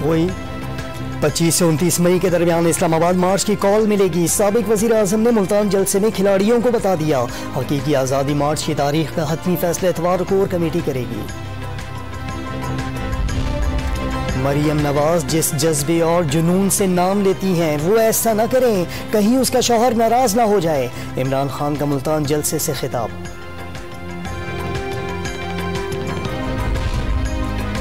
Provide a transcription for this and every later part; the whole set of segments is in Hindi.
वही 25 से 29 मई के दरमियान इस्लामाबाद मार्च की कॉल मिलेगी। साबिक वज़ीर आज़म ने मुल्तान जलसे में खिलाड़ियों को बता दिया। हकीकी आज़ादी मार्च की तारीख का हतमी फैसला इतवार को कोर कमेटी करेगी। मरियम नवाज जिस जज्बे और जुनून से नाम लेती हैं वो ऐसा न करें, कहीं उसका शौहर नाराज ना हो जाए। इमरान खान का मुल्तान जलसे से खिताब।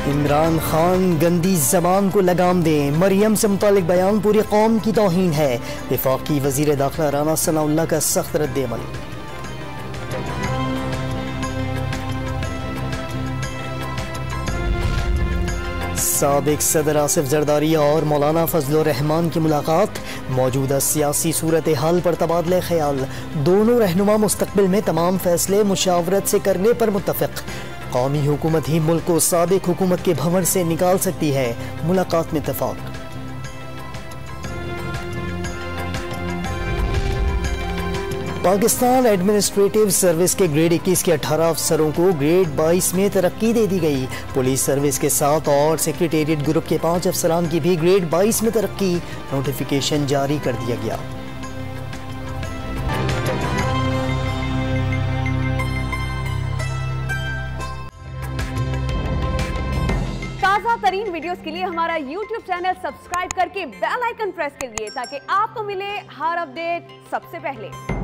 इमरान खान गंदी जबान को लगाम दें, मरियम से मुतालिक बयान पूरी कौम की तौहीन है। वफाकी वजीर दाखिला राना सनाउल्लाह का सख्त रद्द-ए-अमल। साबिक सदर आसिफ जरदारी और मौलाना फजलुर रहमान की मुलाकात, मौजूदा सियासी सूरत हाल पर तबादले ख्याल। दोनों रहनुमा मुस्तकबिल में तमाम फैसले मुशावरत से करने पर मुत्तफिक। कौमी हुकूमत ही मुल्क को साबिक हुकूमत के भंवर से निकाल सकती है, मुलाकात में इत्तेफाक। पाकिस्तान एडमिनिस्ट्रेटिव सर्विस के ग्रेड 21 के 18 अफसरों को ग्रेड 22 में तरक्की दे दी गई। पुलिस सर्विस के 7 और सेक्रेटेरिएट ग्रुप के 5 अफसरान की भी ग्रेड 22 में तरक्की। नोटिफिकेशन जारी कर दिया गया। ताज़ा तरीन वीडियोस के लिए हमारा YouTube चैनल सब्सक्राइब करके बेल आइकन प्रेस करिए ताकि आपको मिले हर अपडेट सबसे पहले।